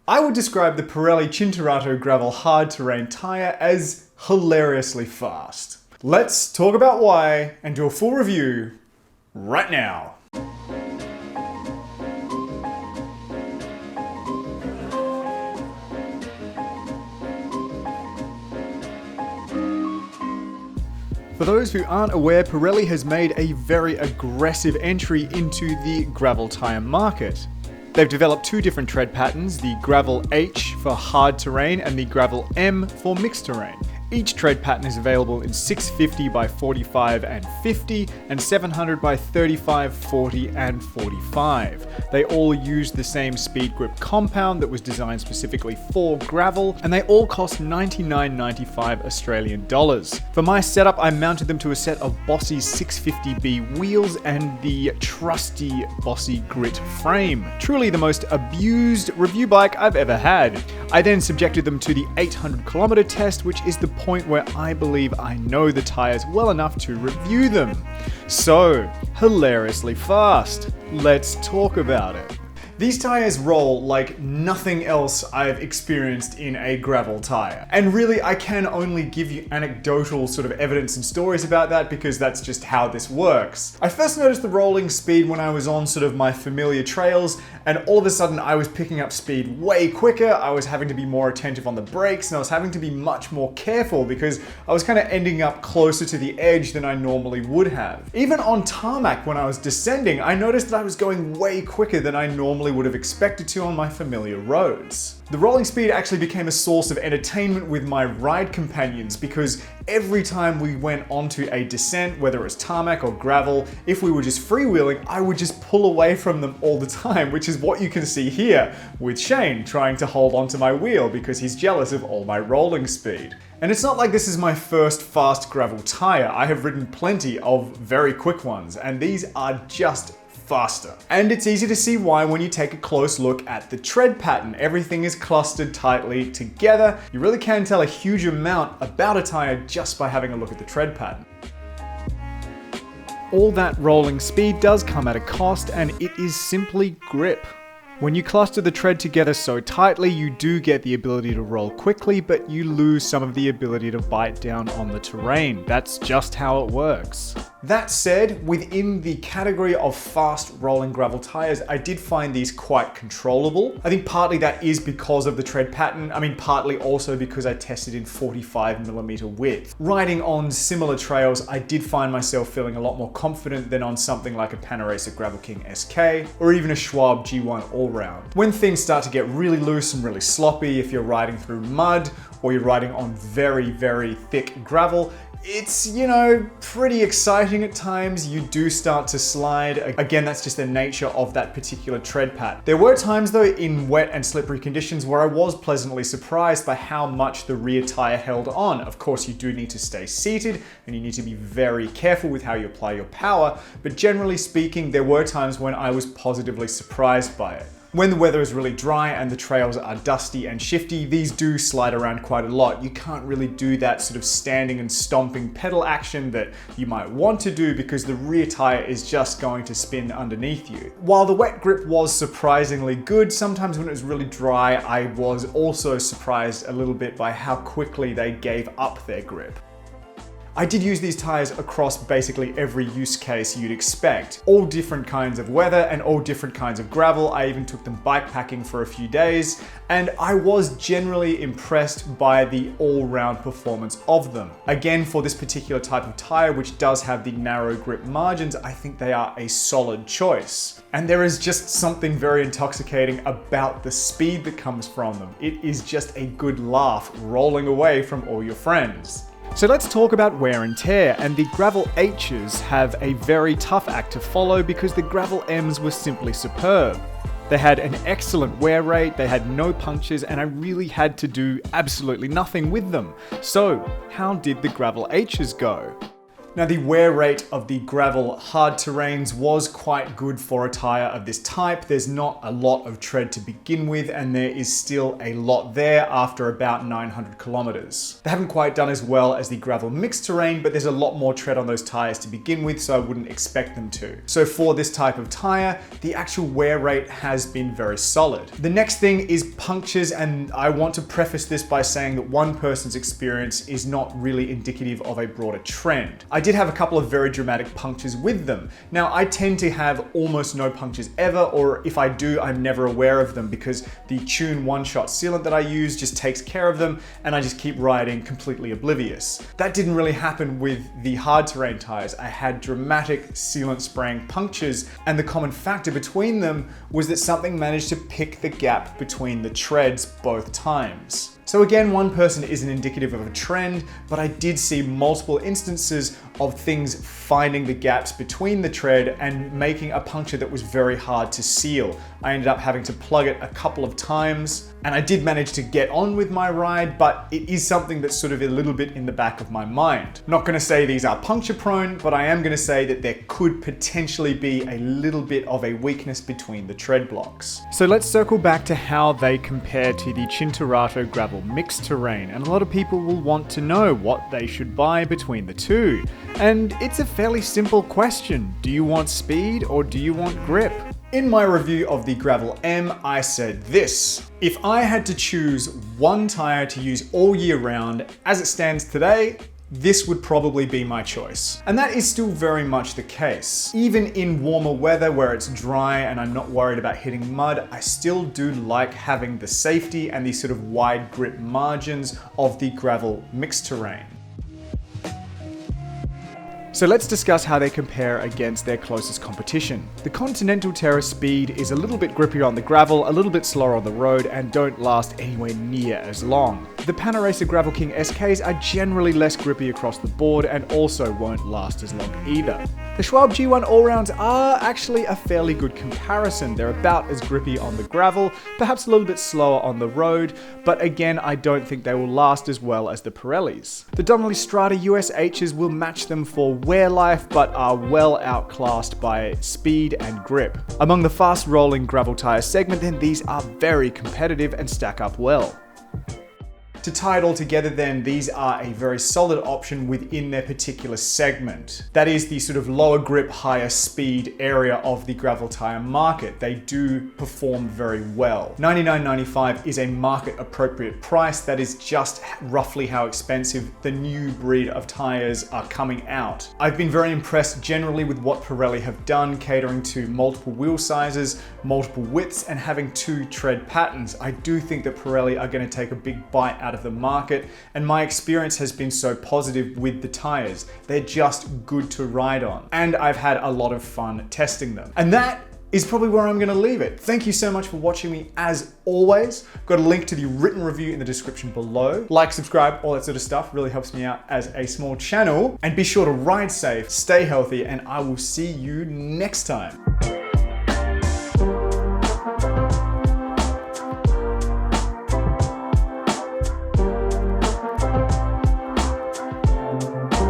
I would describe the Pirelli Cinturato gravel hard terrain tyre as hilariously fast. Let's talk about why and do a full review right now. For those who aren't aware, Pirelli has made a very aggressive entry into the gravel tyre market. They've developed two different tread patterns, the Gravel H for hard terrain and the Gravel M for mixed terrain. Each tread pattern is available in 650 by 45 and 50 and 700 by 35, 40 and 45. They all use the same speed grip compound that was designed specifically for gravel, and they all cost $99.95 Australian dollars. For my setup, I mounted them to a set of Bossy 650B wheels and the trusty Bossy Grit frame. Truly the most abused review bike I've ever had. I then subjected them to the 800-kilometer test, which is the point where I believe I know the tyres well enough to review them. So, hilariously fast. Let's talk about it. These tyres roll like nothing else I've experienced in a gravel tyre. And really, I can only give you anecdotal sort of evidence and stories about that because that's just how this works. I first noticed the rolling speed when I was on sort of my familiar trails, and all of a sudden I was picking up speed way quicker. I was having to be more attentive on the brakes, and I was having to be much more careful because I was kind of ending up closer to the edge than I normally would have. Even on tarmac when I was descending, I noticed that I was going way quicker than I normally would have expected to on my familiar roads. The rolling speed actually became a source of entertainment with my ride companions because every time we went onto a descent, whether it was tarmac or gravel, if we were just freewheeling, I would just pull away from them all the time, which is what you can see here with Shane trying to hold onto my wheel because he's jealous of all my rolling speed. And it's not like this is my first fast gravel tyre. I have ridden plenty of very quick ones, and these are just faster. And it's easy to see why when you take a close look at the tread pattern. Everything is clustered tightly together. You really can tell a huge amount about a tyre just by having a look at the tread pattern. All that rolling speed does come at a cost, and it is simply grip. When you cluster the tread together so tightly, you do get the ability to roll quickly, but you lose some of the ability to bite down on the terrain. That's just how it works. That said, within the category of fast rolling gravel tyres, I did find these quite controllable. I think partly that is because of the tread pattern. I mean, partly also because I tested in 45mm width. Riding on similar trails, I did find myself feeling a lot more confident than on something like a PANARACER GRAVELKING SK or even a Schwab G1 all-round. When things start to get really loose and really sloppy, if you're riding through mud or you're riding on very, very thick gravel, it's, you know, pretty exciting at times. You do start to slide. Again, that's just the nature of that particular tread pattern. There were times though in wet and slippery conditions where I was pleasantly surprised by how much the rear tire held on. Of course, you do need to stay seated and you need to be very careful with how you apply your power, but generally speaking, there were times when I was positively surprised by it. When the weather is really dry and the trails are dusty and shifty, these do slide around quite a lot. You can't really do that sort of standing and stomping pedal action that you might want to do because the rear tire is just going to spin underneath you. While the wet grip was surprisingly good, sometimes when it was really dry, I was also surprised a little bit by how quickly they gave up their grip. I did use these tyres across basically every use case you'd expect. All different kinds of weather and all different kinds of gravel. I even took them bikepacking for a few days, and I was generally impressed by the all-round performance of them. Again, for this particular type of tyre, which does have the narrow grip margins, I think they are a solid choice. And there is just something very intoxicating about the speed that comes from them. It is just a good laugh rolling away from all your friends. So let's talk about wear and tear, and the Gravel H's have a very tough act to follow because the Gravel M's were simply superb. They had an excellent wear rate, they had no punctures, and I really had to do absolutely nothing with them. So, how did the Gravel H's go? Now, the wear rate of the gravel hard terrains was quite good for a tire of this type. There's not a lot of tread to begin with, and there is still a lot there after about 900 kilometers. They haven't quite done as well as the gravel mixed terrain, but there's a lot more tread on those tires to begin with, so I wouldn't expect them to. So for this type of tire, the actual wear rate has been very solid. The next thing is punctures, and I want to preface this by saying that one person's experience is not really indicative of a broader trend. I did have a couple of very dramatic punctures with them. Now, I tend to have almost no punctures ever, or if I do, I'm never aware of them because the Tune one-shot sealant that I use just takes care of them, and I just keep riding completely oblivious. That didn't really happen with the hard terrain tires. I had dramatic sealant spraying punctures, and the common factor between them was that something managed to pick the gap between the treads both times. So again, one person isn't indicative of a trend, but I did see multiple instances of things finding the gaps between the tread and making a puncture that was very hard to seal. I ended up having to plug it a couple of times, and I did manage to get on with my ride, but it is something that's sort of a little bit in the back of my mind. I'm not gonna say these are puncture prone, but I am gonna say that there could potentially be a little bit of a weakness between the tread blocks. So let's circle back to how they compare to the Cinturato gravel mixed terrain, and a lot of people will want to know what they should buy between the two. And it's a fairly simple question. Do you want speed or do you want grip? In my review of the Gravel M, I said this: if I had to choose one tire to use all year round, as it stands today, this would probably be my choice. And that is still very much the case. Even in warmer weather where it's dry and I'm not worried about hitting mud, I still do like having the safety and the sort of wide grip margins of the gravel mixed terrain. So let's discuss how they compare against their closest competition. The Continental TERRA Speed is a little bit grippier on the gravel, a little bit slower on the road, and don't last anywhere near as long. The PANARACER GRAVELKING SKs are generally less grippy across the board and also won't last as long either. The Schwalbe G1 Allrounds are actually a fairly good comparison. They're about as grippy on the gravel, perhaps a little bit slower on the road, but again, I don't think they will last as well as the Pirellis. The Donnelly Strata USHs will match them for wear life, but are well outclassed by speed and grip. Among the fast rolling gravel tire segment, then these are very competitive and stack up well. To tie it all together then, these are a very solid option within their particular segment. That is the sort of lower grip, higher speed area of the gravel tire market. They do perform very well. $99.95 is a market appropriate price. That is just roughly how expensive the new breed of tires are coming out. I've been very impressed generally with what Pirelli have done, catering to multiple wheel sizes, multiple widths, and having two tread patterns. I do think that Pirelli are going to take a big bite out of the market, and my experience has been so positive with the tires. They're just good to ride on, and I've had a lot of fun testing them. And that is probably where I'm going to leave it. Thank you so much for watching me as always. Got a link to the written review in the description below. Like, subscribe, all that sort of stuff really helps me out as a small channel. And be sure to ride safe, stay healthy, and I will see you next time.